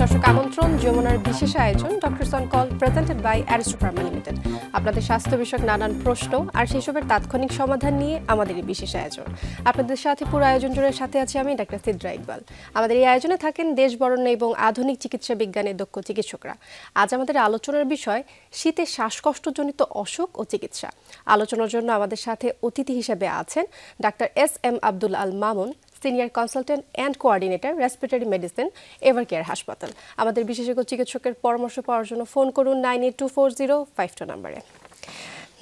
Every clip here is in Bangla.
দর্শক আমন্ত্রণ যমুনার বিশেষ আয়োজন doctors on call presented by Aristo Pharma Limited. আপনাদের স্বাস্থ্য বিষয়ক নানান প্রশ্ন আর সেসবের তাৎক্ষণিক সমাধান নিয়ে আমাদের এই বিশেষ আয়োজন। আপনাদের সাথে পুরো আয়োজন জুড়ে সাথে আছি আমি ডাক্তার সিদ্রা ইকবাল। আমাদের এই আয়োজনে থাকেন দেশ বরেণ্য এবং আধুনিক চিকিৎসা বিজ্ঞানের দক্ষ চিকিৎসকরা। আজ আমাদের আলোচনার বিষয় শীতে শ্বাসকষ্টজনিত অসুখ ও চিকিৎসা। আলোচনার জন্য আমাদের সাথে অতিথি হিসেবে আছেন doctor SM. Abdul Al Mamun, senior consultant and coordinator respiratory medicine Evercare হাসপাতাল। আমাদের বিশেষজ্ঞ চিকিৎসকের পরামর্শ পাওয়ার জন্য ফোন করুন 982405 নম্বরে।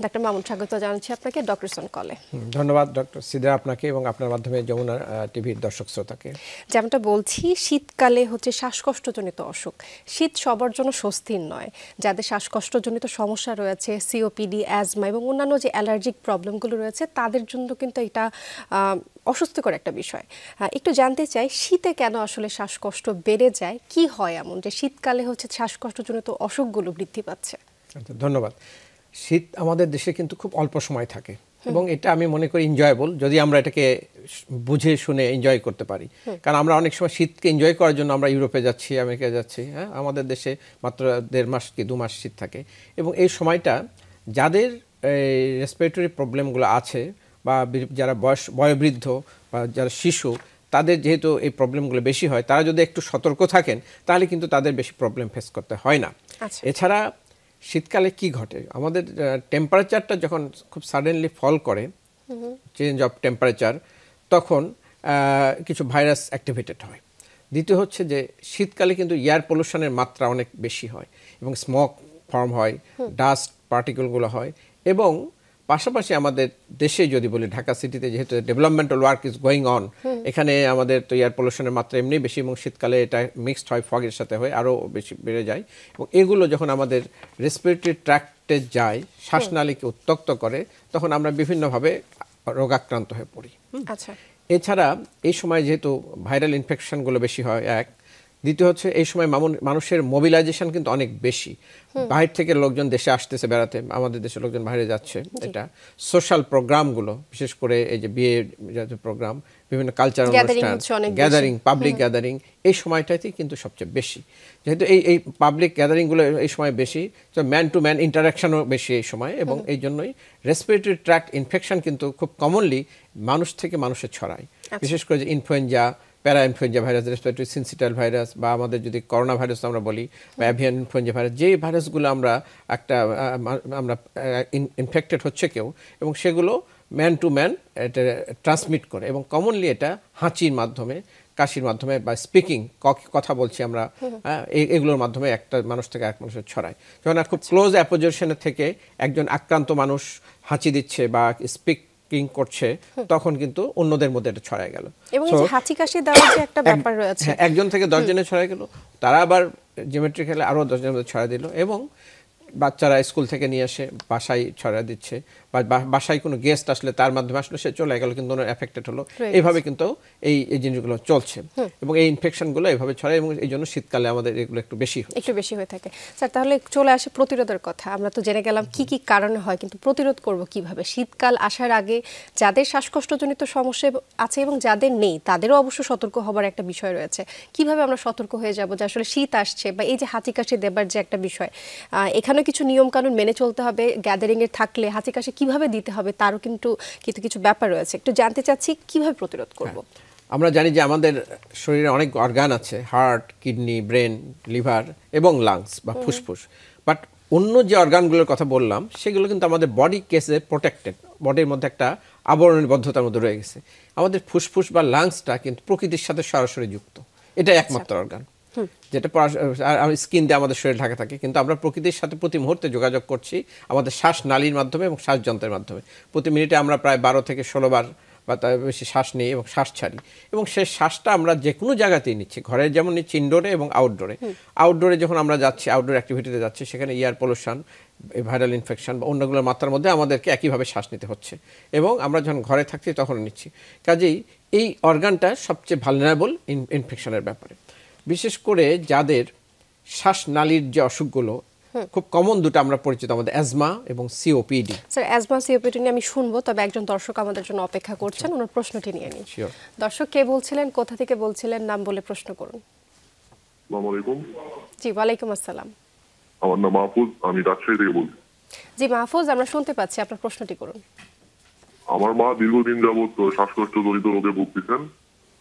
ডাক্তার মামুন, স্বাগত জানাচ্ছি আপনাকে ডক্টরস অন কলে। ধন্যবাদ ডক্টর সিদ্রা আপনাকে এবং আপনার মাধ্যমে যমুনা টিভির দর্শক শ্রোতাকে। যেমনটা বলছি, শীতকালে হচ্ছে শ্বাসকষ্টজনিত অসুখ। শীত সবার জন্য স্বস্তির নয়। যাদের শ্বাসকষ্টজনিত সমস্যা রয়েছে, সিওপিডি, অ্যাজমা এবং অন্যান্য যে অ্যালার্জিক প্রবলেমগুলো রয়েছে, তাদের জন্য কিন্তু এটা অস্বস্তিকর একটা বিষয়। একটু জানতে চাই, শীতে কেন আসলে শ্বাসকষ্ট বেড়ে যায়? কি হয় এমন যে শীতকালে হচ্ছে শ্বাসকষ্টজনিত অসুখগুলো বৃদ্ধি পাচ্ছে? ধন্যবাদ। শীত আমাদের দেশে কিন্তু খুব অল্প সময় থাকে এবং এটা আমি মনে করি এনজয়েবল, যদি আমরা এটাকে বুঝে শুনে এনজয় করতে পারি। কারণ আমরা অনেক সময় শীতকে এনজয় করার জন্য আমরা ইউরোপে যাচ্ছি, আমেরিকায় যাচ্ছি। হ্যাঁ, আমাদের দেশে মাত্র 1.5 মাস কি 2 মাস শীত থাকে এবং এই সময়টা যাদের রেসপিরেটরি প্রবলেমগুলো আছে বা যারা বয়োবৃদ্ধ বা যারা শিশু, তাদের যেহেতু এই প্রবলেমগুলো বেশি হয়, তারা যদি একটু সতর্ক থাকেন তাহলে কিন্তু তাদের বেশি প্রবলেম ফেস করতে হয় না। এছাড়া শীতকালে কি ঘটে, আমাদের টেম্পারেচারটা যখন খুব সাডেনলি ফল করে, চেঞ্জ অফ টেম্পারেচার, তখন কিছু ভাইরাস অ্যাক্টিভেটেড হয়। দ্বিতীয় হচ্ছে যে শীতকালে কিন্তু এয়ার পলিউশনের মাত্রা অনেক বেশি হয় এবং স্মোক ফর্ম হয়, ডাস্ট পার্টিকেলগুলো হয়। এবং পাশাপাশি আমাদের দেশে যদি বলি, ঢাকা সিটিতে যেহেতু developmental work is going on, এখানে আমাদের তো এয়ার পলিউশনের মাত্রা এমনি বেশি এবং শীতকালে এটা মিক্সড হয়, ফগের সাথে হয়, আরও বেশি বেড়ে যায়। এবং এগুলো যখন আমাদের রেসপিরেটরি ট্র্যাক্টে যায়, শ্বাসনালীকে উত্তক্ত করে, তখন আমরা বিভিন্নভাবে রোগাক্রান্ত হয়ে পড়ি। এছাড়া এই সময় যেহেতু ভাইরাল ইনফেকশনগুলো বেশি হয়, এক। দ্বিতীয় হচ্ছে এই সময় মানুষের মোবিলাইজেশন কিন্তু অনেক বেশি। বাইরে থেকে লোকজন দেশে আসতেছে বেড়াতে, আমাদের দেশের লোকজন বাইরে যাচ্ছে। এটা সোশ্যাল প্রোগ্রামগুলো, বিশেষ করে এই যে বিয়ে জাতীয় প্রোগ্রাম, বিভিন্ন কালচারাল অনুষ্ঠান, গ্যাদারিং, পাবলিক গ্যাদারিং, এই সময়টাতেই কিন্তু সবচেয়ে বেশি। যেহেতু এই পাবলিক গ্যাদারিংগুলো এই সময় বেশি, তো ম্যান টু ম্যান ইন্টারাকশনও বেশি এই সময়, এবং এই জন্যই রেসপিরেটরি ট্র্যাক্ট ইনফেকশন কিন্তু খুব কমনলি মানুষ থেকে মানুষে ছড়ায়। বিশেষ করে যে ইনফ্লুয়েঞ্জা, প্যারা ইনফ্লুয়েঞ্জা ভাইরাস, রেসপিরেটরি সিনসিটাইল ভাইরাস, বা আমাদের যদি করোনা ভাইরাস আমরা বলি, বা অ্যাভিয়ান ইনফ্লুয়েঞ্জা ভাইরাস, যে ভাইরাসগুলো আমরা ইনফেক্টেড হচ্ছে কেউ, এবং সেগুলো ম্যান টু ম্যান এটা ট্রান্সমিট করে, এবং কমনলি এটা হাঁচির মাধ্যমে, কাশির মাধ্যমে, বা স্পিকিং, কথা বলছি আমরা, এগুলোর মাধ্যমে একটা মানুষ থেকে এক মানুষের ছড়ায়। যখন খুব ক্লোজ অ্যাপোজিশনের থেকে একজন আক্রান্ত মানুষ হাঁচি দিচ্ছে বা করছে, তখন কিন্তু অন্যদের মধ্যে এটা ছড়ায় গেল। এবং এই যে হাঁচি কাশি দেওয়ার যে একটা ব্যাপার রয়েছে, একজন থেকে 10 জনে ছড়ায় গেল, তারা আবার জিওমেট্রিক্যালি আরো 10 জনের মধ্যে ছড়ায় দিল, এবং বাচ্চারা স্কুল থেকে নিয়ে এসে বাসায় ছড়ায় দিচ্ছে, বা বাসায় কোনো গেস্ট আসলে তার মাধ্যমে আসলে সে চলে গেল, কিন্তু এফেক্টেড হলো। এইভাবে কিন্তু এই জিনিসগুলো চলছে, এবং এই ইনফেকশনগুলো এইভাবে ছড়ায়, এবং এই জন্য শীতকালে আমাদের এগুলো একটু বেশি হয়ে থাকে। স্যার, তাহলে চলে আসে প্রতিরোধের কথা। আমরা তো জেনে গেলাম কি কি কারণে হয়, কিন্তু প্রতিরোধ করব কিভাবে? শীতকাল আসার আগে যাদের শ্বাসকষ্টজনিত সমস্যা আছে এবং যাদের নেই, তাদেরও অবশ্য সতর্ক হবার একটা বিষয় রয়েছে। কিভাবে আমরা সতর্ক হয়ে যাব যে আসলে শীত আসছে, বা এই যে হাঁচি কাশি দেবার যে একটা বিষয়, এখানে কিছু নিয়ম কানুন মেনে চলতে হবে। গ্যাদারিং এ থাকলে হাঁচি কাশি কিভাবে দিতে হবে তারও কিন্তু কিছু ব্যাপার রয়েছে। একটু জানতে চাচ্ছি কিভাবে প্রতিরোধ করব। আমরা জানি যে আমাদের শরীরে অনেক অর্গান আছে, হার্ট, কিডনি, ব্রেন, লিভার এবং লাংস বা ফুসফুস। বাট অন্য যে অর্গানগুলোর কথা বললাম, সেগুলো কিন্তু আমাদের বডি কেসে প্রোটেক্টেড, বডির মধ্যে একটা আবরণবদ্ধতার মধ্যে রয়ে গেছে। আমাদের ফুসফুস বা লাংসটা কিন্তু প্রকৃতির সাথে সরাসরি যুক্ত, এটা একমাত্র অর্গান যেটা স্কিন দিয়ে আমাদের শরীরে ঢাকা থাকে, কিন্তু আমরা প্রকৃতির সাথে প্রতি মুহূর্তে যোগাযোগ করছি আমাদের শ্বাসনালীর মাধ্যমে এবং শ্বাসযন্ত্রের মাধ্যমে। প্রতি মিনিটে আমরা প্রায় 12 থেকে 16 বার বা তার বেশি শ্বাস নিই এবং শ্বাস ছাড়ি, এবং সেই শ্বাসটা আমরা যে কোনো জায়গাতেই নিচ্ছি, ঘরে যেমন নিচ্ছি, ইনডোরে এবং আউটডোরে। আউটডোরে যখন আমরা যাচ্ছি, আউটডোর অ্যাক্টিভিটিতে যাচ্ছি, সেখানে এয়ার পলিউশন, ভাইরাল ইনফেকশন বা অন্যগুলোর মাত্রার মধ্যে আমাদেরকে একইভাবে শ্বাস নিতে হচ্ছে, এবং আমরা যখন ঘরে থাকছি তখন নিচ্ছি। কাজেই এই অর্গানটা সবচেয়ে ভালনারেবল ইনফেকশনের ব্যাপারে। বিশেষ করে যাদের শ্বাসনালীর যে অসুখগুলো, খুব কমন দুটো আমরা পরিচিত আমাদের অ্যাজমা এবং সিওপিডি। স্যার অ্যাজমা সিওপিডি নিয়ে আমি শুনবো, তবে একজন দর্শক আমাদের জন্য অপেক্ষা করছেন, ওনার প্রশ্নটি নিয়ে নিই। দর্শক কে বলছিলেন, কোথা থেকে বলছিলেন, নাম বলে প্রশ্ন করুন। আসসালামু আলাইকুম। জি ওয়ালাইকুম আসসালাম। আমার নাম মাহফুজ, আমি রাজশাহী থেকে বলছি। জি মাহফুজ, আমরা শুনতে পাচ্ছি, আপনার প্রশ্নটি করুন। আমার মা দীর্ঘদিন যাবত শ্বাসকষ্ট জনিত রোগে ভুগতেছেন।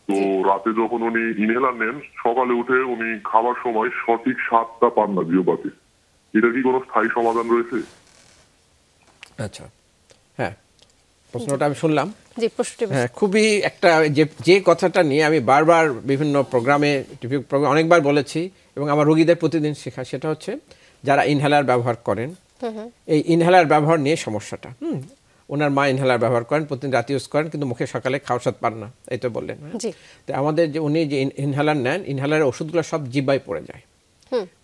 তো রাতে যখন উনি ইনহেলার নেন, সকালে উঠে উনি খাবার সময় সঠিক স্বাদটা পান না জিহ্বাতে। এটা কি কোনো স্থায়ী সমাধান রয়েছে? আচ্ছা, হ্যাঁ, প্রশ্নটা আমি শুনলাম। জি প্রশ্নটি হ্যাঁ, খুবই একটা যে কথাটা নিয়ে আমি বারবার বিভিন্ন প্রোগ্রামে টিভি প্রোগ্রামে অনেকবার বলেছি এবং আমার রোগীদের প্রতিদিন শেখা, সেটা হচ্ছে যারা ইনহেলার ব্যবহার করেন, এই ইনহেলার ব্যবহার নিয়ে সমস্যাটা। ওনার মা ইনহেলার ব্যবহার করেন, প্রতিদিন রাতে ইউজ করেন, কিন্তু মুখে সকালে খাওয়ার স্বাদ পান না, এই তো বললেন। তো আমাদের যে উনি যে ইনহেলার নেন, ইনহেলারের ওষুধগুলো সব জিহ্বায় পড়ে যায়,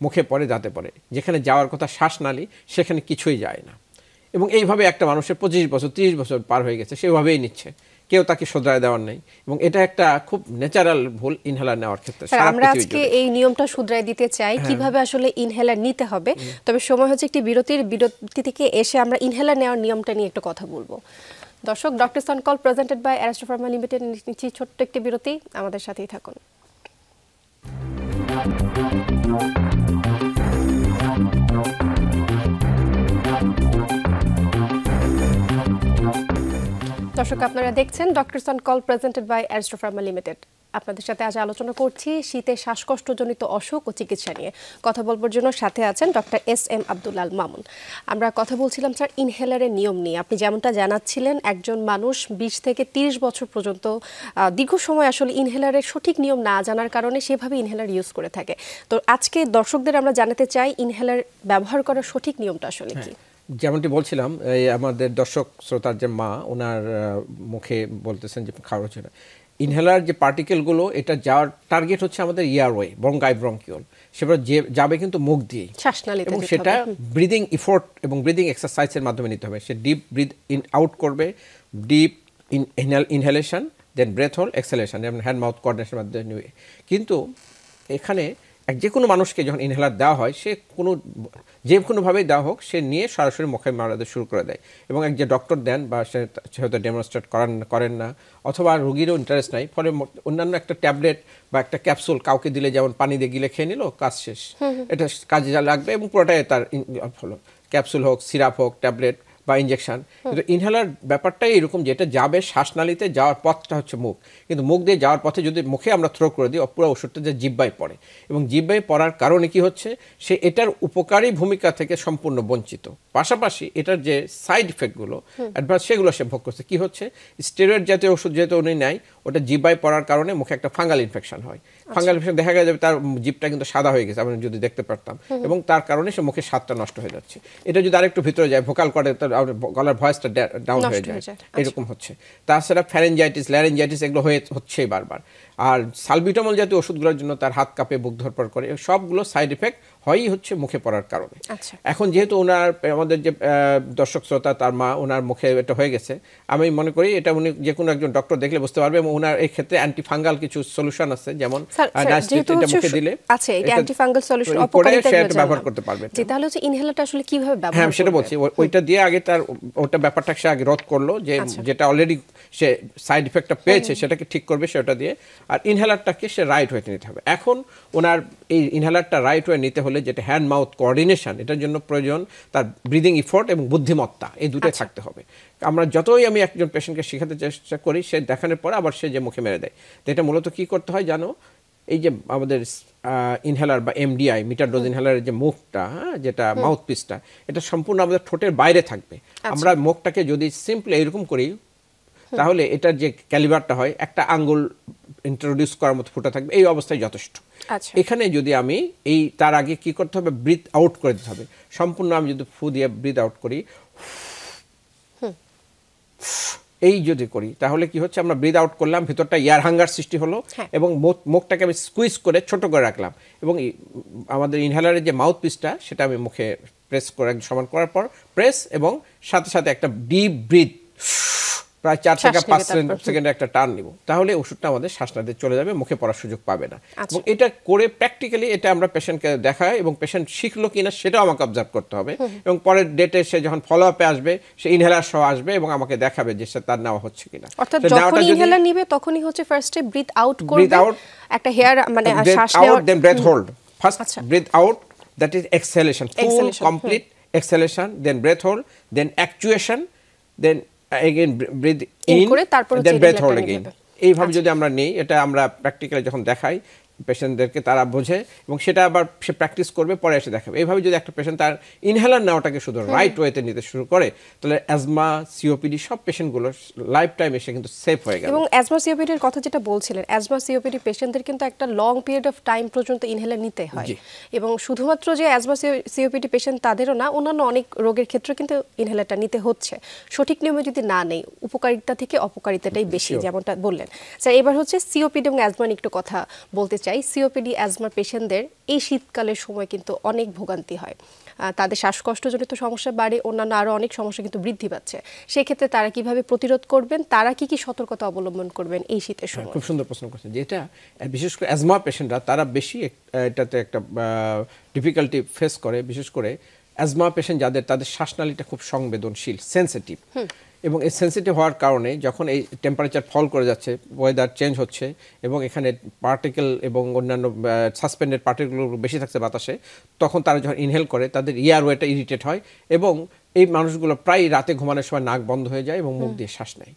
মুখে পড়ে, দাঁতে পড়ে, যেখানে যাওয়ার কথা শ্বাসনালী সেখানে কিছুই যায় না। এবং এইভাবে একটা মানুষের 25 বছর 30 বছর পার হয়ে গেছে, সেভাবেই নিচ্ছে, কেউ তাকে শুধরায় দেওয়ার নেই। এবং এটা একটা খুব ন্যাচারাল ভুল ইনহেলার নেওয়ার ক্ষেত্রে। আমরা আজকে এই নিয়মটা শুধরাই দিতে চাই, কিভাবে আসলে ইনহেলার নিতে হবে। তবে সময় হচ্ছে একটি বিরতি থেকে এসে আমরা ইনহেলার নেওয়ার নিয়মটা নিয়ে একটু কথা বলবো। দর্শক, doctors on call presented by Aristo Pharma Limited নিচ্ছি ছোট্ট একটি বিরতি, আমাদের সাথেই থাকুন। দর্শক, আপনারা দেখছেন doctors on call presented by Aristo Pharma Limited. আপনাদের সাথে আজ আলোচনা করছি শীতে শ্বাসকষ্টজনিত অসুখ ও চিকিৎসা নিয়ে। কথা বলবার জন্য সাথে আছেন ডক্টর এস.এম. আব্দুল আল মামুন। আমরা কথা বলছিলাম স্যার ইনহেলারের নিয়ম নিয়ে। আপনি যেমনটা জানাচ্ছিলেন, একজন মানুষ 20 থেকে 30 বছর পর্যন্ত দীর্ঘ সময় আসলে ইনহেলারের সঠিক নিয়ম না জানার কারণে সেভাবে ইনহেলার ইউজ করে থাকে। তো আজকে দর্শকদের আমরা জানাতে চাই ইনহেলার ব্যবহার করার সঠিক নিয়মটা আসলে কি। যেমনটি বলছিলাম, এই আমাদের দর্শক শ্রোতার যে মা, ওনার মুখে বলতেছেন যে খাওয়া হচ্ছে না। ইনহেলার যে পার্টিকেলগুলো, এটা যাওয়ার টার্গেট হচ্ছে আমাদের ইয়ারওয়ে, ব্রঙ্কাইব্রঙ্কিওল, সেবার যাবে কিন্তু মুখ দিয়েই, এবং সেটা ব্রিদিং ইফোর্ট এবং ব্রিদিং এক্সারসাইজের মাধ্যমে নিতে হবে। সে ডিপ ব্রিথ ইন আউট করবে, ডিপ ইনহেলেশন, দেন ব্রেথ হোল্ড, এক্সহেলেশন, যেমন হ্যান্ড মাউথ কোঅর্ডিনেশনের মাধ্যমে নিবে। কিন্তু এখানে যে কোনো মানুষকে যখন ইনহেলার দেওয়া হয়, সে যে কোনোভাবেই দেওয়া হোক, সে নিয়ে সরাসরি মুখে মারা শুরু করে দেয়। এবং এক যে ডক্টর দেন বা সে হয়তো ডেমনস্ট্রেট করেন না, অথবা রোগীরও ইন্টারেস্ট নাই, ফলে অন্যান্য একটা ট্যাবলেট বা একটা ক্যাপসুল কাউকে দিলে, যেমন পানি দিয়ে গিলে খেয়ে নিল, কাজ শেষ, এটা কাজে যা লাগবে এবং পুরোটাই তার হলো, ক্যাপসুল হোক, সিরাপ হোক, ট্যাবলেট বা ইনজেকশন। কিন্তু ইনহেলার ব্যাপারটাই এরকম যে এটা যাবে শ্বাসনালীতে, যাওয়ার পথটা হচ্ছে মুখ, কিন্তু মুখ দিয়ে যাওয়ার পথে যদি মুখে আমরা থ্রো করে দিই, পুরো ওষুধটা যে জিহ্বায় পড়ে, এবং জিহ্বায় পড়ার কারণে কি হচ্ছে, সে এটার উপকারী ভূমিকা থেকে সম্পূর্ণ বঞ্চিত। পাশাপাশি এটার যে সাইড ইফেক্টগুলো অ্যাডভান্স, সেগুলো সে ভোগ করছে। কি হচ্ছে, স্টেরয়েড জাতীয় ওষুধ যেহেতু উনি নেয়, ওটা জিহ্বায় পড়ার কারণে মুখে একটা ফাঙ্গাল ইনফেকশন হয়। ফাঙ্গাল ইনফেকশন দেখা যাবে তার জিভটা কিন্তু সাদা হয়ে গেছে, আমরা যদি দেখতে পারতাম, এবং তার কারণে সে মুখের স্বাদটা নষ্ট হয়ে যাচ্ছে। এটা যদি আরেকটু ভিতরে যায়, ভোকাল কর্ডে গলার ভয়েসটা ডাউন হয়ে যায়, এরকম হচ্ছে। তাছাড়া ফ্যারেঞ্জাইটিস, ল্যারেঞ্জাইটিস এগুলো হচ্ছেই বারবার। আর সালবিটামল জাতীয় ওষুধগুলোর জন্য তার হাত কাঁপে, বুক ধরপড় করে, সবগুলো সাইড ইফেক্ট হয়ই হচ্ছে মুখে পড়ার কারণে। এখন যেহেতু ওনার, আমাদের যে দর্শক শ্রোতা, তার মা, ওনার মুখে এটা হয়ে গেছে, আমি মনে করি এটা উনি যে কোনো একজন ডক্টর দেখলে বুঝতে পারবে, এবং ওনার এই ক্ষেত্রে অ্যান্টিফাঙ্গাল কিছু সলিউশন আছে, যেমন মুখে দিলে আছে এটা অ্যান্টিফাঙ্গাল সলিউশন ব্যবহার করতে পারবে। তাহলে হচ্ছে ইনহেলারটা আসলে কিভাবে ব্যবহার, হ্যাঁ সেটা বলছি, ওইটা দিয়ে আগে তার ওটা ব্যাপারটা সে আগে রোধ করলো, যে যেটা অলরেডি সে সাইড ইফেক্টটা পেয়েছে সেটাকে ঠিক করবে সেটা দিয়ে। আর ইনহেলারটাকে সে রাইট ওয়েতে নিতে হবে। এখন ওনার এই ইনহেলারটা রাইট ওয়ে নিতে হলে, যেটা হ্যান্ড মাউথ কোঅর্ডিনেশন, এটার জন্য প্রয়োজন তার ব্রিদিং ইফোর্ট এবং বুদ্ধিমত্তা, এই দুটোই থাকতে হবে। আমরা যতই আমি একজন পেশেন্টকে শেখাতে চেষ্টা করি, সে দেখানোর পরে আবার সে যে মুখে মেরে দেয়। তো এটা মূলত কি করতে হয় জানো, এই যে আমাদের ইনহেলার বা এমডিআই, মিটার ডোজ ইনহেলারের যে মুখটা, যেটা মাউথ পিসটা, এটা সম্পূর্ণ আমাদের ঠোঁটের বাইরে থাকবে। আমরা মুখটাকে যদি সিম্পলি এরকম করি, তাহলে এটার যে ক্যালিবারটা হয়, একটা আঙ্গুল ইন্ট্রোডিউস করার মতো ফুটা থাকবে, এই অবস্থায় যথেষ্ট। এখানে যদি আমি তার আগে কি করতে হবে, ব্রিথ আউট করে দিতে হবে সম্পূর্ণ। আমি যদি ফু দিয়ে ব্রিথ আউট করি, এই যদি করি, তাহলে কি হচ্ছে, আমরা ব্রিথ আউট করলাম, ভিতরটা এয়ার হাঙ্গার সৃষ্টি হলো, এবং মুখটাকে আমি স্কুইজ করে ছোট করে রাখলাম, এবং আমাদের ইনহেলারের যে মাউথ পিসটা, সেটা আমি মুখে প্রেস করে সমান করার পর প্রেস, এবং সাথে সাথে একটা ডিপ ব্রিথ প্রায় 4 থেকে শ্বাস 5 নেবে সেকেন্ডে একটা টান নিব, তাহলে ওষুধটা আমাদের শ্বাসনালীতে চলে যাবে, মুখে পড়ার সুযোগ পাবে না। আচ্ছা। এবং এটা করে প্র্যাকটিক্যালি এটা আমরা পেশেন্টকে দেখাই এবং পেশেন্ট শিখলো কিনা সেটাও আমাকে অবজার্ভ করতে হবে। এবং পরের ডেটে সে যখন ফলো আপে আসবে সে ইনহেলার সহ আসবে এবং আমাকে দেখাবে যে সে তার নেওয়া হচ্ছে কিনা। অর্থাৎ যখন ইনহেলার নিবে তখনই হচ্ছে ফার্স্টে ব্রিথ আউট করবে, একটা হেয়ার মানে শ্বাস নেওয়া, দেন ব্রেথ হোল্ড, ফার্স্ট আচ্ছা। Breath out, that is exhalation, full complete exhalation, then breath hold, then actuation, then again breathe in, then breath hold again. এইভাবে যদি আমরা নেই, এটা আমরা প্র্যাকটিক্যালি যখন দেখাই পেশেন্টদেরকে তারা বোঝে এবং সেটা আবার সে প্র্যাকটিস করবে, পরে এসে দেখাবে। এইভাবে যদি একটা পেশেন্ট তার ইনহেলার নেওয়াটাকে শুধু রাইট ওয়েতে নিতে শুরু করে, তাহলে অ্যাজমা, সিওপিডি সব পেশেন্টগুলো লাইফ টাইম এসে কিন্তু সেফ হয়ে গেল। এবং অ্যাজমা সিওপিডির কথা যেটা বলছিলেন, অ্যাজমা সিওপিডি পেশেন্টদের কিন্তু একটা লং পিরিয়ড অফ টাইম পর্যন্ত ইনহেলার নিতে হয়। এবং শুধুমাত্র যে অ্যাজমা সিওপিডি পেশেন্ট তাদেরও না, অন্যান্য অনেক রোগের ক্ষেত্রে কিন্তু ইনহেলারটা নিতে হচ্ছে। সঠিক নিয়মে যদি না নেই, উপকারিতা থেকে অপকারিতাটাই বেশি, যেমনটা বললেন। স্যার, এবার হচ্ছে সিওপিডি এবং অ্যাজমা নিয়ে একটু কথা বলতে চাই। সিওপিডি অ্যাজমা পেশেন্টদের এই শীতকালের সময় কিন্তু অনেক ভোগান্তি হয়, তাদের শ্বাসকষ্টজনিত সমস্যা বাড়ে, অন্যান্য আরও অনেক সমস্যা কিন্তু বৃদ্ধি পাচ্ছে। সেই ক্ষেত্রে তারা কিভাবে প্রতিরোধ করবেন, তারা কি কি সতর্কতা অবলম্বন করবেন এই শীতের সময়? খুব সুন্দর প্রশ্ন করছেন, যে এটা বিশেষ করে অ্যাজমা পেশেন্টরা তারা বেশি এটাতে একটা ডিফিকাল্টি ফেস করে। বিশেষ করে অ্যাজমা পেশেন্ট যাদের, তাদের শ্বাসনালীটা খুব সংবেদনশীল, সেন্সিটিভ, এবং এই সেন্সিটিভ হওয়ার কারণে যখন এই টেম্পারেচার ফল করে যাচ্ছে, ওয়েদার চেঞ্জ হচ্ছে এবং এখানে পার্টিকেল এবং অন্যান্য সাসপেন্ডেড পার্টিকেলগুলো বেশি থাকছে বাতাসে, তখন তারা যখন ইনহেল করে তাদের এয়ারওয়েটা ইরিটেট হয় এবং এই মানুষগুলো প্রায় রাতে ঘুমানোর সময় নাক বন্ধ হয়ে যায় এবং মুখ দিয়ে শ্বাস নেয়।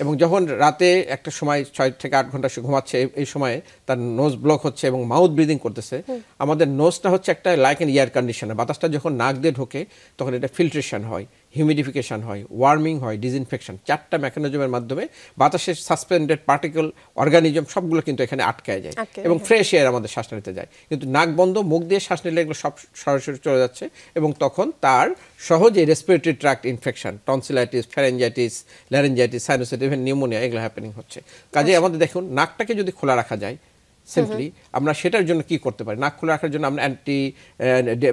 এবং যখন রাতে একটা সময় 6 থেকে 8 ঘন্টা সে ঘুমাচ্ছে, এই সময়ে তার নোজ ব্লক হচ্ছে এবং মাউথ ব্রিদিং করতেছে। আমাদের নোজটা হচ্ছে একটা লাইক এন এয়ার কন্ডিশনার, বাতাসটা যখন নাক দিয়ে ঢোকে তখন এটা ফিল্ট্রেশন হয়, হিউমিডিফিকেশন হয়, ওয়ার্মিং হয়, ডিসইনফেকশন, 4টা মেকানিজমের মাধ্যমে বাতাসের সাসপেন্ডেড পার্টিকেল, অর্গানিজম সবগুলো কিন্তু এখানে আটকায় যায় এবং ফ্রেশ এয়ার আমাদের শ্বাস নিতে যায়। কিন্তু নাক বন্ধ, মুখ দিয়ে শ্বাস নিলে এগুলো সব সরাসরি চলে যাচ্ছে এবং তখন তার সহজে respiratory tract infection, tonsillitis, pharyngitis, ল্যারেঞ্জাইটিস, sinusitis, even pneumonia, এগুলো হ্যাপেনিং হচ্ছে। কাজে আমাদের দেখুন, নাকটাকে যদি খোলা রাখা যায় সিম্পলি, আমরা সেটার জন্য কি করতে পারি? নাক খোলা রাখার জন্য আমরা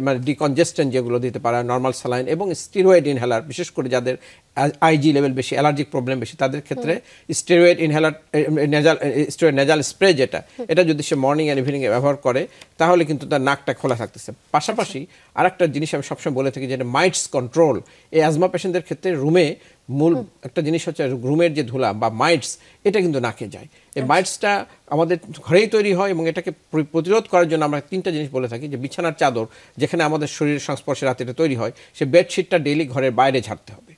মানে ডিকনজেস্টেন্ট যেগুলো দিতে পারি, নর্মাল স্যালাইন এবং স্টেরয়েড ইনহেলার, বিশেষ করে যাদের আইজি লেভেল বেশি, অ্যালার্জিক প্রবলেম বেশি, তাদের ক্ষেত্রে steroid inhaler, steroid nasal spray যেটা, এটা যদি সে মর্নিং অ্যান্ড ইভিনিংয়ে ব্যবহার করে তাহলে কিন্তু তার নাকটা খোলা থাকতেছে। পাশাপাশি আরেকটা জিনিস আমি সবসময় বলে থাকি, যেটা মাইটস কন্ট্রোল। এই অ্যাজমা পেশেন্টদের ক্ষেত্রে রুমে মূল একটা জিনিস হচ্ছে রুমের যে ধুলা বা মাইটস, এটা কিন্তু নাকে যায়। এই মাইটসটা আমাদের ঘরেই তৈরি হয় এবং এটাকে প্রতিরোধ করার জন্য আমরা 3টা জিনিস বলে থাকি, যে বিছানার চাদর যেখানে আমাদের শরীরের সংস্পর্শে রাতে এটা তৈরি হয়, সে বেডশিটটা ডেইলি ঘরের বাইরে ঝাড়তে হবে।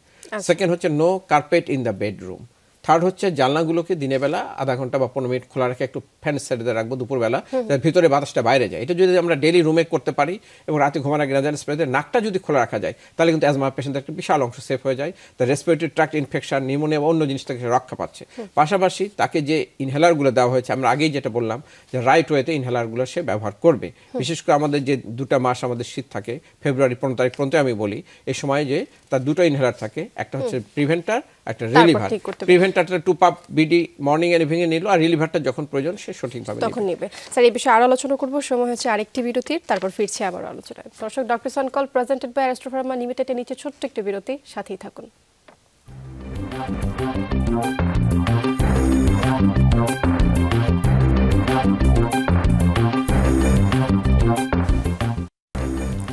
সেকেন্ড হচ্ছে no carpet in the bedroom. Third হচ্ছে জানলাগুলোকে দিনের বেলা আধা ঘন্টা বা 15 মিনিট খোলা রেখে একটু ফ্যান সেটে রাখবো দুপুরবেলা, ভিতরে বাতাসটা বাইরে যায়। এটা যদি আমরা ডেইলি রুমে করতে পারি এবং রাতে ঘুমানোর আগে নেজাল স্প্রে দিয়ে নাকটা যদি খোলা রাখা যায়, তাহলে কিন্তু অ্যাজমা পেশেন্টের একটা বিশাল অংশ সেফ হয়ে যায়। তার রেসপিরেটরি ট্র্যাক্ট ইনফেকশন, নিউমোনিয়া বা অন্য জিনিস থেকে রক্ষা পাচ্ছে। পাশাপাশি তাকে যে ইনহেলারগুলো দেওয়া হয়েছে, আমরা আগেই যেটা বললাম যে রাইট ওয়েতে ইনহেলারগুলো সে ব্যবহার করবে। বিশেষ করে আমাদের যে 2টা মাস আমাদের শীত থাকে, ফেব্রুয়ারি 15 তারিখ পর্যন্ত আমি বলি, এই সময় যে তার 2টো ইনহেলার থাকে, একটা হচ্ছে প্রিভেন্টার, একটা রিলিভার। প্রিভেন্টারটা 2 পাপ বিডি মর্নিং এন্ড ইভিনিং এ নিল, আর রিলিভারটা যখন প্রয়োজন সে সঠিকভাবে তখন নেবে। স্যার, এই বিষয়ে আরো আলোচনা করব, সময় হচ্ছে আরেকটি বিরতির, তারপর ফিরছি আবার আলোচনায়। দর্শক, doctors on call presented by অ্যাস্ট্রো ফার্মা লিমিটেডের নিচে ছোট্ট একটি বিরতি, সাথেই থাকুন।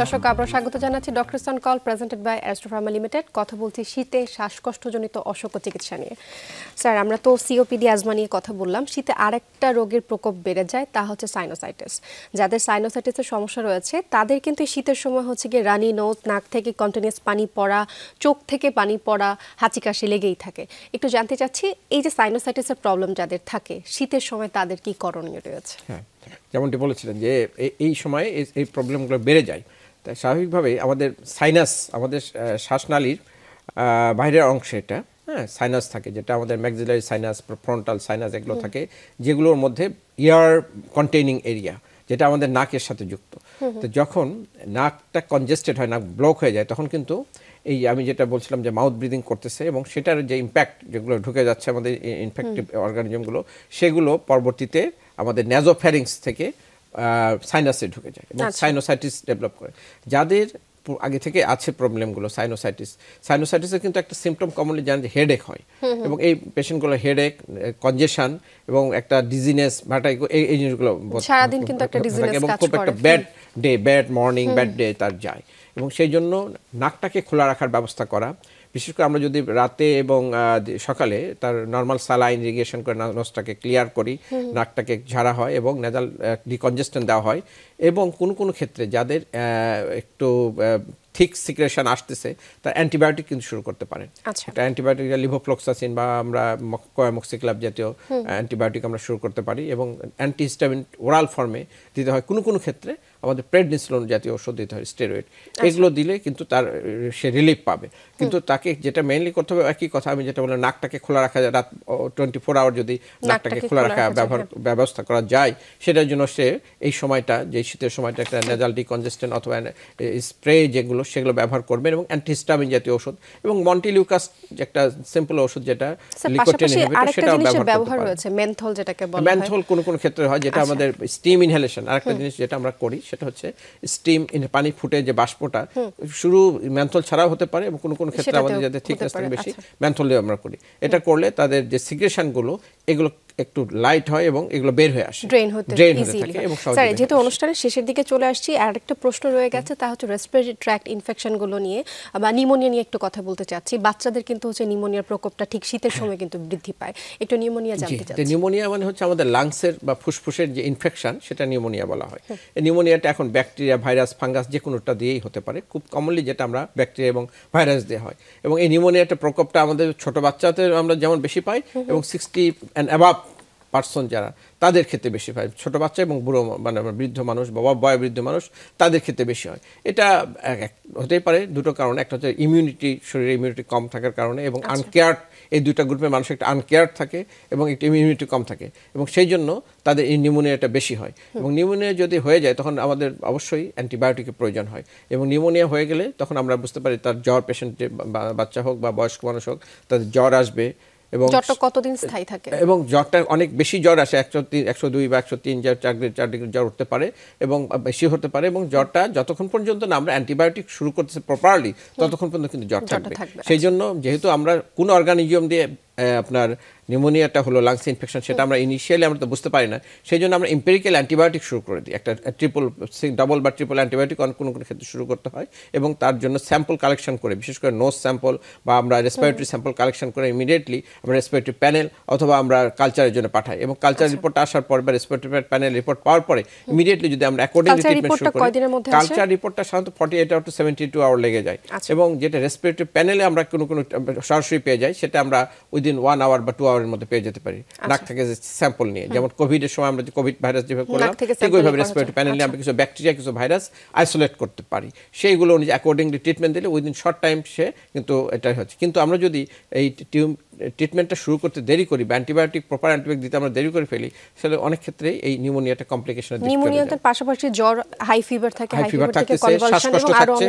দর্শক, আমরা স্বাগত জানাচ্ছি doctors on call presented by অ্যাস্ট্রো ফার্মা লিমিটেড। কথা বলছি শীতে শ্বাসকষ্টজনিত অসুখ চিকিৎসা নিয়ে। স্যার, আমরা তো সিওপিডি অ্যাজমা নিয়ে কথা বললাম। শীতে আরেকটা রোগের প্রকোপ বেড়ে যায়, তা হচ্ছে সাইনোসাইটিস। যাদের সাইনোসাইটিসের সমস্যা রয়েছে তাদের কিন্তু শীতের সময় হচ্ছে গিয়ে রানি নোজ, নাক থেকে কন্টিনিউয়াস পানি পড়া, চোখ থেকে পানি পড়া, হাঁচি কাশি লেগেই থাকে। একটু জানতে চাচ্ছি, এই যে সাইনোসাইটিসের প্রবলেম যাদের থাকে শীতের সময়, তাদের কি করণীয় রয়েছে? হ্যাঁ, যেমনটি বলেছিলেন যে এই সময়ে এই প্রবলেমগুলো বেড়ে যায়। তাই স্বাভাবিকভাবেই আমাদের সাইনাস, আমাদের শ্বাসনালীর বাইরের অংশে এটা, হ্যাঁ, সাইনাস থাকে, যেটা আমাদের ম্যাক্সিলারি সাইনাস, ফ্রন্টাল সাইনাস, এগুলো থাকে, যেগুলোর মধ্যে এয়ার কন্টেইনিং এরিয়া, যেটা আমাদের নাকের সাথে যুক্ত। তো যখন নাকটা কনজেস্টেড হয়, নাক ব্লক হয়ে যায়, তখন কিন্তু এই আমি যেটা বলছিলাম যে মাউথ ব্রিদিং করতেছে এবং সেটার যে ইম্প্যাক্ট, যেগুলো ঢুকে যাচ্ছে আমাদের ইনফেক্টিভ অর্গানিজমগুলো, সেগুলো পরবর্তীতে আমাদের ন্যাজোফ্যারিংস থেকে সাইনাসে ঢুকে যায় এবং সাইনোসাইটিস ডেভেলপ করে। যাদের আগে থেকে আছে প্রবলেমগুলো, সাইনোসাইটিসের কিন্তু একটা সিমটম কমনলি জানেন যে হেডেক হয়, এবং এই পেশেন্টগুলো হেডেক, কনজেশন এবং একটা ডিজিনেস, ভার্টিগো, এই জিনিসগুলো সারাদিন কিন্তু একটা ডিজিনেস এবং কাজ খুব করে, একটা ব্যাড মর্নিং ব্যাড ডে তার যায়। এবং সেই জন্য নাকটাকে খোলা রাখার ব্যবস্থা করা, বিশেষ করে আমরা যদি রাতে এবং সকালে তার নর্মাল সালাইন ইরিগেশন করে নোজটাকে ক্লিয়ার করি, নাকটাকে ঝাড়া হয় এবং নেজাল ডিকনজেস্টেন্ট দেওয়া হয়, এবং কোনো ক্ষেত্রে যাদের একটু ঠিক সিক্রেশন আসতেছে তার অ্যান্টিবায়োটিক কিন্তু শুরু করতে পারেন। একটা অ্যান্টিবায়োটিক লিভোফ্লক্সাসিন বা আমরা কোয়ামক্সিক্লাব জাতীয় অ্যান্টিবায়োটিক আমরা শুরু করতে পারি, এবং অ্যান্টিহিস্টামিন ওরাল ফর্মে দিতে হয়। কোনো ক্ষেত্রে আমাদের প্রেডনিসোলোন জাতীয় ওষুধ দিতে হয়, স্টেরয়েড, এগুলো দিলে কিন্তু তার সে রিলিফ পাবে। কিন্তু তাকে যেটা মেইনলি করতে হবে একই কথা আমি যেটা বললাম, নাকটাকে খোলা রাখা যায়, রাত 24 আওয়ার যদি নাকটাকে খোলা রাখা ব্যবস্থা করা যায়, সেটার জন্য সে এই সময়টা, যে শীতের সময়টা, একটা নেজাল ডিকনজেস্টেন্ট অথবা স্প্রে যেগুলো সেগুলো ব্যবহার করবেন, এবং অ্যান্টিহিস্টামিন জাতীয় ওষুধ এবং মন্টিলিউকাস একটা সিম্পল ওষুধ যেটা লিকোটিন ইনহিবিটর, সেটাও ব্যবহার রয়েছে। মেন্থল যেটাকে বলা হয়, মেন্থল কোনো ক্ষেত্রে হয়, যেটা আমাদের স্টিম ইনহেলেশন। আরেকটা জিনিস যেটা আমরা করি সেটা হচ্ছে স্টিম, পানি ফুটে যে বাষ্পটা, শুরু মেন্থল ছাড়াও হতে পারে, এবং কোনো ক্ষেত্রে আমাদের যাদের থিকনেস থেকে বেশি মেন্থল দিয়ে আমরা করি। এটা করলে তাদের যে সিক্রেশনগুলো এগুলো একটু লাইট হয় এবং এগুলো বের হয়ে আসে, ড্রেন হতে থাকে এবং সহজে। স্যার, যেহেতু অনুষ্ঠানের শেষের দিকে চলে আসছি, আর একটা প্রশ্ন রয়ে গেছে, তা হচ্ছে রেসপিরেটরি ট্র্যাক্ট ইনফেকশনগুলো নিয়ে বা নিউমোনিয়া নিয়ে একটু কথা বলতে চাচ্ছি। বাচ্চাদের কিন্তু হচ্ছে নিউমোনিয়ার প্রকোপটা ঠিক শীতের সময় কিন্তু বৃদ্ধি পায়, একটু নিউমোনিয়া জানতে চাচ্ছি। নিউমোনিয়া মানে হচ্ছে আমাদের লাংসের বা ফুসফুসের যে ইনফেকশন, সেটা নিউমোনিয়া বলা হয়। এই নিউমোনিয়াটা এখন ব্যাকটেরিয়া, ভাইরাস, ফাঙ্গাস যে কোনোটা দিয়েই হতে পারে। খুব কমনলি যেটা আমরা ব্যাকটেরিয়া এবং ভাইরাস দিয়ে হয়, এবং এই নিউমোনিয়াটা প্রকোপটা আমাদের ছোট বাচ্চাদের আমরা যেমন বেশি পাই, এবং 60 অ্যান্ড অ্যাবাভ পার্সন যারা, তাদের ক্ষেত্রে বেশি হয়। ছোট বাচ্চা এবং বুড়ো, মানে বৃদ্ধ মানুষ বা বয়োবৃদ্ধ মানুষ, তাদের ক্ষেত্রে বেশি হয়। এটা হতেই পারে দুটো কারণে, একটা হচ্ছে ইমিউনিটি, শরীরে ইমিউনিটি কম থাকার কারণে, এবং আনকেয়ার্ড, এই দুইটা গ্রুপের মানুষ একটা আনকেয়ার্ড থাকে এবং একটা ইমিউনিটি কম থাকে, এবং সেই জন্য তাদের এই নিউমোনিয়াটা বেশি হয়। এবং নিউমোনিয়া যদি হয়ে যায় তখন আমাদের অবশ্যই অ্যান্টিবায়োটিকের প্রয়োজন হয়, এবং নিউমোনিয়া হয়ে গেলে তখন আমরা বুঝতে পারি তার জ্বর, পেশেন্ট বাচ্চা হোক বা বয়স্ক মানুষ হোক, তাদের জ্বর আসবে, এবং জ্বরটা কতদিন স্থায়ী থাকে, এবং জ্বরটা অনেক বেশি জ্বর আসে, 103, 102 বা 103, 4 ডিগ্রি জ্বর উঠতে পারে এবং বেশি হতে পারে, এবং জ্বরটা যতক্ষণ পর্যন্ত না আমরা অ্যান্টিবায়োটিক শুরু করতেছি প্রপারলি, ততক্ষণ পর্যন্ত কিন্তু জ্বর থাকবে। সেই জন্য যেহেতু আমরা কোন অর্গানিজম দিয়ে আপনার নিউমোনিয়াটা হলো লাংস ইনফেকশন, সেটা আমরা ইনিশিয়ালি আমরা তো বুঝতে পারি না, সেই জন্য আমরা এম্পিরিক্যাল অ্যান্টিবায়োটিক শুরু করে দিই। একটা ডাবল বা ট্রিপল অ্যান্টিবায়োটিক কোনো ক্ষেত্রে শুরু করতে হয়, এবং তার জন্য স্যাম্পল কালেকশন করে, বিশেষ করে নোজ স্যাম্পল বা আমরা রেসপিরেটরি স্যাম্পল কালেকশন করে ইমিডিয়েটলি আমরা রেসপিরেটরি প্যানেল অথবা আমরা কালচারের জন্য পাঠাই, এবং কালচার রিপোর্ট আসার পর বা রেসপিরেটরি প্যানেল রিপোর্ট পাওয়ার পরে ইমিডিয়েটলি যদি আমরা অ্যাকর্ডিংলি ট্রিটমেন্ট শুরু করি, কালচার রিপোর্টটা সাধারণত 48 আওয়ার টু 72 আওয়ার লেগে যায়, এবং যেটা রেসপিরেটরি প্যানেলে আমরা কোনো সরাসরি পেয়ে যাই, সেটা আমরা উইদিন 1 আওয়ার বা 2 আওয়ারের মধ্যে পেয়ে যেতে পারি নাক থেকে স্যাম্পল নিয়ে। যেমন কোভিডের সময় আমরা যে কোভিড ভাইরাস যেভাবে করলাম, ঠিক ওইভাবে রেসপিরেটরি প্যানেলে আমরা কিছু ব্যাকটেরিয়া, কিছু ভাইরাস আইসোলেট করতে পারি, সেইগুলো অনুযায়ী অ্যাকর্ডিংলি ট্রিটমেন্ট দিলে উইদিন শর্ট টাইম সে কিন্তু এটাই হচ্ছে। কিন্তু আমরা যদি এই ট্রিটমেন্টটা শুরু করতে দেরি করি বা অ্যান্টিবায়োটিক, প্রপার অ্যান্টিবায়োটিক দিতে আমরা দেরি করে ফেলি, তাহলে অনেক ক্ষেত্রে এই নিউমোনিয়াটা কমপ্লিকেশনের দিকে চলে যায়। নিউমোনিয়ার পাশাপাশি জ্বর, হাই ফিভার থাকে, হাই ফিভার থাকতেছে, শ্বাসকষ্ট থাকছে,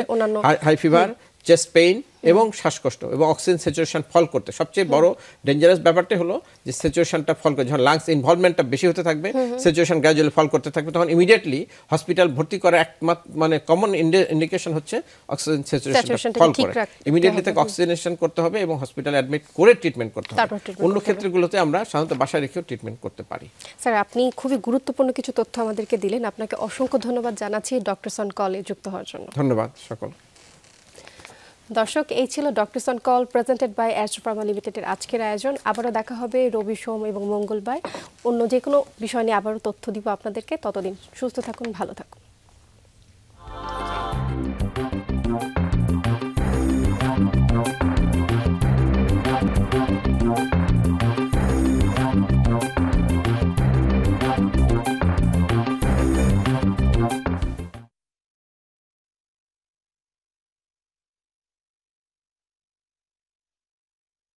হাই ফিভার, চেস্ট পেইন এবং শ্বাসকষ্ট, এবং অক্সিজেন স্যাচুরেশন ফল করতে সবচেয়ে বড় ডেঞ্জারাস ব্যাপারটা হলো যে স্যাচুরেশনটা ফল করে, যখন লাংস ইনভলভমেন্টটা বেশি হতে থাকবে, স্যাচুরেশন গ্র্যাজুয়ালি ফল করতে থাকবে, তখন ইমিডিয়েটলি হসপিটাল ভর্তি করা একমাত্র মানে কমন ইন্ডিকেশন হচ্ছে অক্সিজেন স্যাচুরেশনটা ফল করে, ইমিডিয়েটলি তাকে অক্সিজেনেশন করতে হবে এবং হসপিটালে অ্যাডমিট করে ট্রিটমেন্ট করতে হবে। অন্য ক্ষেত্রগুলোতে আমরা সাধারণত বাসায় রেখেও ট্রিটমেন্ট করতে পারি। স্যার, আপনি খুবই গুরুত্বপূর্ণ কিছু তথ্য আমাদেরকে দিলেন, আপনাকে অসংখ্য ধন্যবাদ জানাচ্ছি ডক্টরস অন কলে যুক্ত হওয়ার জন্য। ধন্যবাদ সকল দর্শক। এই ছিল doctors on call presented by অ্যাস্ট্রো ফার্মা লিমিটেডের আজকের আয়োজন। আবারও দেখা হবে রবি, সোম এবং মঙ্গলবার অন্য যে কোনো বিষয় নিয়ে আবারও তথ্য দিব আপনাদেরকে। ততদিন সুস্থ থাকুন, ভালো থাকুন।